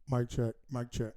Mic check. Mic check.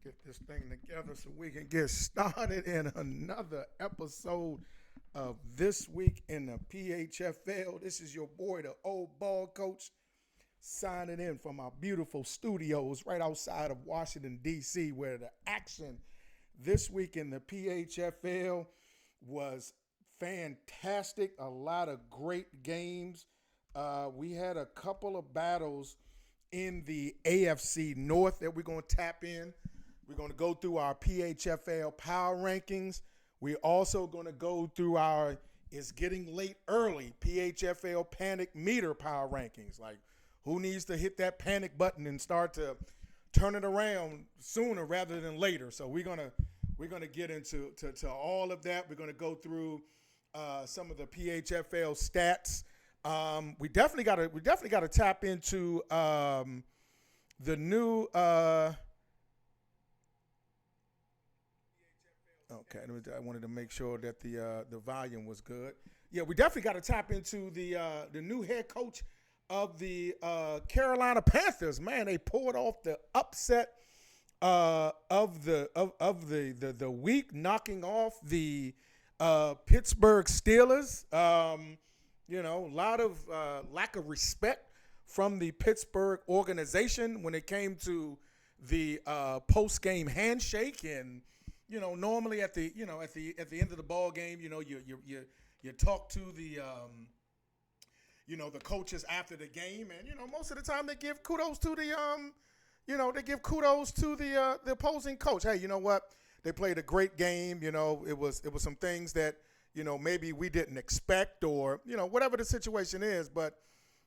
Get this thing together so we can get started in another episode of This Week in the PHFL. This is your boy, the old ball coach, signing in from our beautiful studios right outside of Washington, D.C., where the action this week in the PHFL was fantastic. A lot of great games. We had a couple of battles in the AFC North that we're going to tap in. We're going to go through our PHFL power rankings. We're also going to go through our It's Getting Late Early PHFL panic meter power rankings. Like, who needs to hit that panic button and start to turn it around sooner rather than later? So we're gonna get into to all of that. We're gonna go through some of the PHFL stats. We definitely gotta tap into the new. Okay, I wanted to make sure that the volume was good. Yeah, we definitely got to tap into the new head coach of the Carolina Panthers. Man, they pulled off the upset of the week, knocking off the Pittsburgh Steelers. A lot of lack of respect from the Pittsburgh organization when it came to the post game handshake. And normally at the end of the ball game, you talk to the coaches after the game, and most of the time they give kudos to the opposing coach. Hey, you know what? They played a great game. It was some things that maybe we didn't expect, or whatever the situation is. But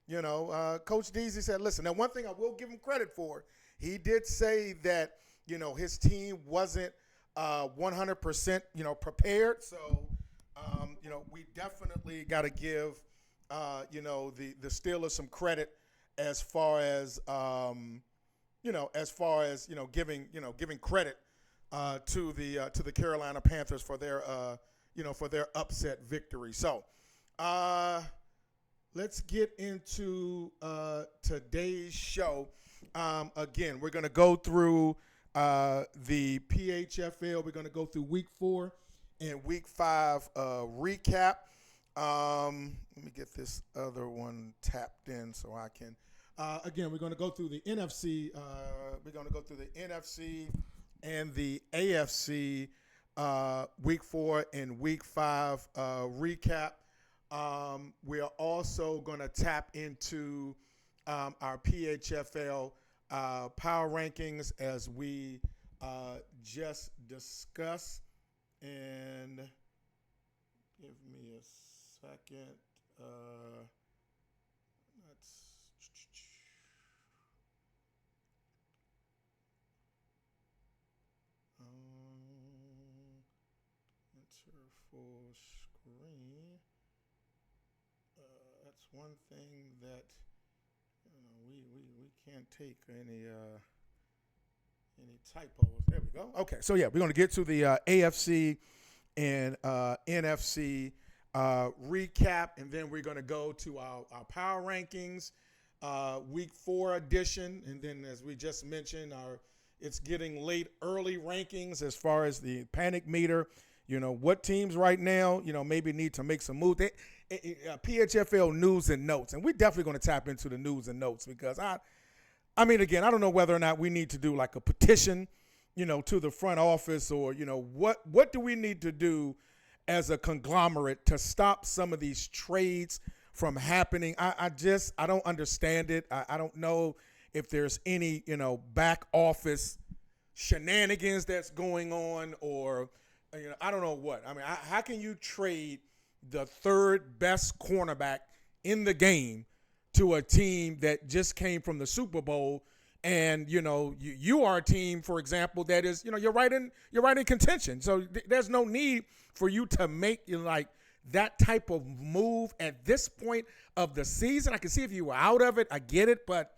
Coach Deasy said, listen. Now, one thing I will give him credit for, he did say that his team wasn't 100% prepared. So we definitely got to give the Steelers some credit as far as giving credit to the Carolina Panthers for their upset victory. So let's get into today's show. Again, we're going to go through the PHFL. We're going to go through week 4 and week 5 recap. Let me get this other one tapped in so I can. Again, we're going to go through the NFC. We're going to go through the NFC and the AFC week 4 and week 5 recap. We are also going to tap into our PHFL power rankings as we just discussed. And give me a second. Let's enter full screen. That's one thing that we can't take any typos. There we go. Okay, so yeah, we're going to get to the AFC and NFC recap, and then we're going to go to our power rankings, week 4 edition, and then as we just mentioned, It's Getting Late Early rankings as far as the panic meter. What teams right now, maybe need to make some moves. PHFL news and notes, and we're definitely going to tap into the news and notes because again, I don't know whether or not we need to do like a petition, to the front office, or what do we need to do as a conglomerate to stop some of these trades from happening. I don't understand it. I don't know if there's any, back office shenanigans that's going on, or I don't know what. I mean, how can you trade the third best cornerback in the game to a team that just came from the Super Bowl? And you are a team, for example, that is you're right in contention. So there's no need for you to make like that type of move at this point of the season. I can see if you were out of it, I get it, but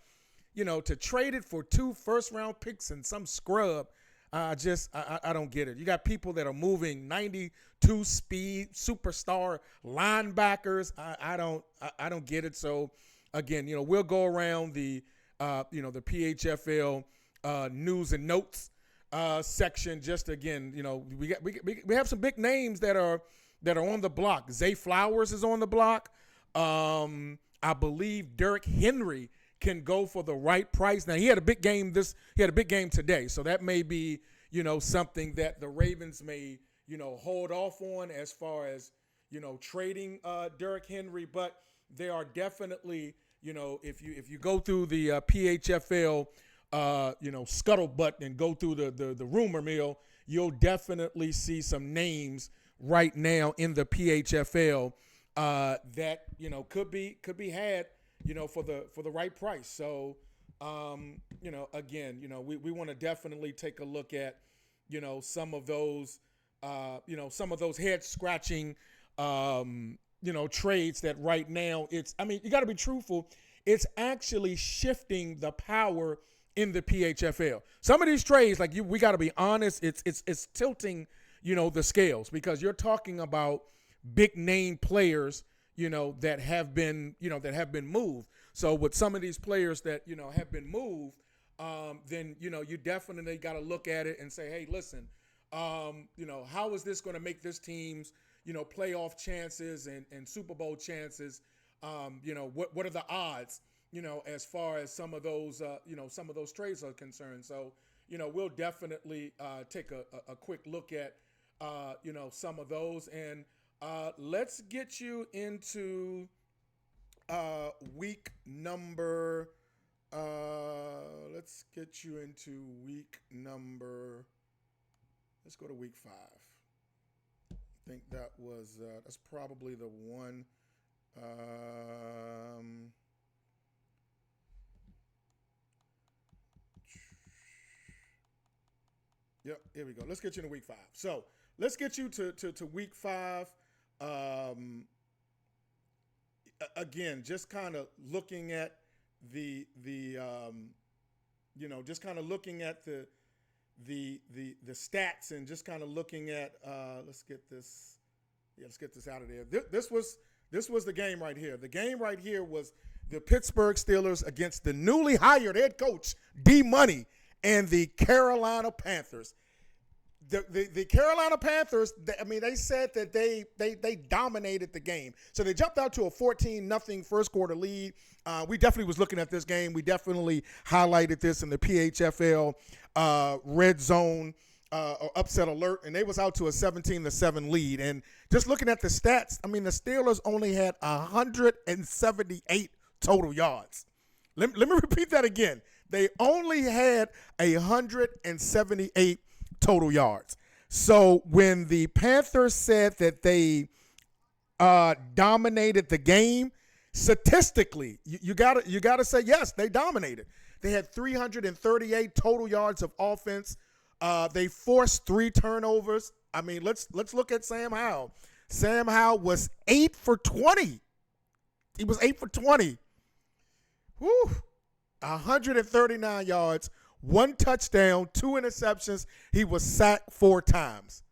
to trade it for 2 first-round picks and some scrub, I don't get it. You got people that are moving 92 speed superstar linebackers. I don't get it. So again, we'll go around the PHFL news and notes section. Just again, we have some big names that are on the block. Zay Flowers is on the block. I believe Derrick Henry can go for the right price. Now he had a big game today, so that may be something that the Ravens may hold off on as far as trading Derrick Henry. But they are definitely if you go through the PHFL scuttlebutt and go through the rumor mill, you'll definitely see some names right now in the PHFL that could be had for the right price. So again, we want to definitely take a look at some of those head scratching trades that right now you got to be truthful. It's actually shifting the power in the PHFL. Some of these trades, we got to be honest, it's tilting, the scales, because you're talking about big name players, that have been moved. So with some of these players that, have been moved, then, you definitely got to look at it and say, hey, listen, how is this going to make this team's, playoff chances and Super Bowl chances? What are the odds, as far as some of those trades are concerned? So, we'll definitely take a quick look at, some of those. And let's get you into week number. Let's go to week 5. I think that's probably the one. Yep, here we go. Let's get you into week 5. So let's get you to week 5. Again, just kind of looking at the stats, and just kind of looking at let's get this out of there. This was the game right here. The game right here was the Pittsburgh Steelers against the newly hired head coach D Money and the Carolina Panthers. The Carolina Panthers, they said that they dominated the game. So they jumped out to a 14-0 first quarter lead. We definitely was looking at this game. We definitely highlighted this in the PHFL red zone or upset alert, and they was out to a 17-7 lead. And just looking at the stats, the Steelers only had 178 total yards. Let me repeat that again. They only had 178 total yards. So when the Panthers said that they dominated the game, statistically, you gotta say yes, they dominated. They had 338 total yards of offense. They forced 3 turnovers. Let's look at Sam Howell. Sam Howell was 8 for 20. He was 8 for 20. Whew. 139 yards, 1 touchdown, 2 interceptions. He was sacked 4 times.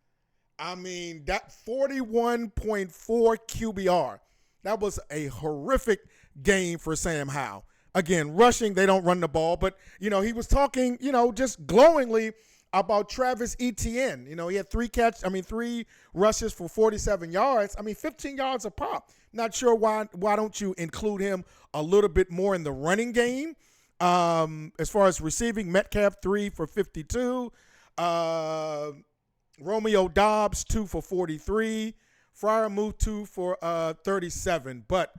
That 41.4 QBR. That was a horrific game for Sam Howell. Again, rushing, they don't run the ball, but, he was talking, just glowingly about Travis Etienne. He had 3 rushes for 47 yards. 15 yards a pop. Not sure why don't you include him a little bit more in the running game? As far as receiving, Metcalf 3 for 52. Romeo Dobbs 2 for 43. Freiermuth 2 for 37. But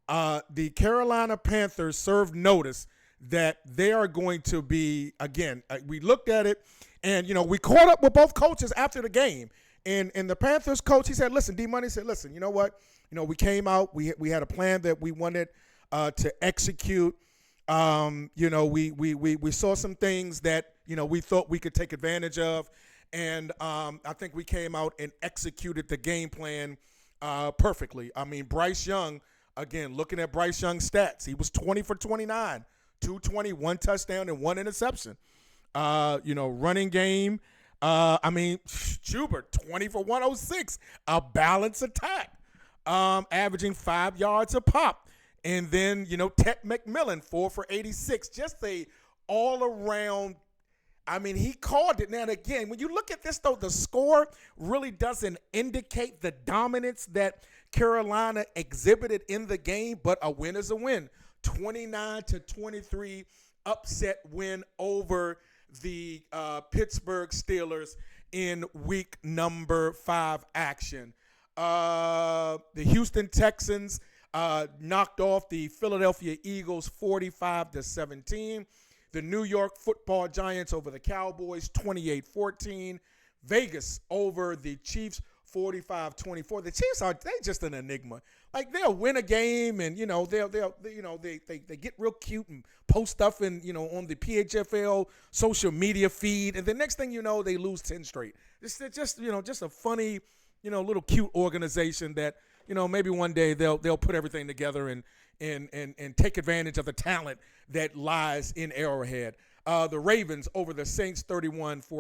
The Carolina Panthers served notice that they are going to be, again, we looked at it, and, we caught up with both coaches after the game. And the Panthers coach, he said, listen, D-Money said, listen, you know what? We came out, we had a plan that we wanted to execute. We saw some things that, we thought we could take advantage of. And I think we came out and executed the game plan perfectly. I mean, Bryce Young, again, looking at Bryce Young's stats, he was 20 for 29, 220, 1 touchdown, and 1 interception. Running game, Schubert, 20 for 106, a balanced attack, averaging 5 yards a pop. And then, Ted McMillan, 4 for 86, just a all-around. He called it. Now, again, when you look at this, though, the score really doesn't indicate the dominance that Carolina exhibited in the game, but a win is a win. 29-23 upset win over the Pittsburgh Steelers in week number 5 action. The Houston Texans knocked off the Philadelphia Eagles 45-17. The New York Football Giants over the Cowboys 28-14. Vegas over the Chiefs 45-24. The Chiefs they just an enigma. Like, they'll win a game and they get real cute and post stuff on the PHFL social media feed, and the next thing you know, they lose 10 straight. It's just a funny little cute organization that maybe one day they'll put everything together and take advantage of the talent that lies in Arrowhead. The Ravens over the Saints 31-14.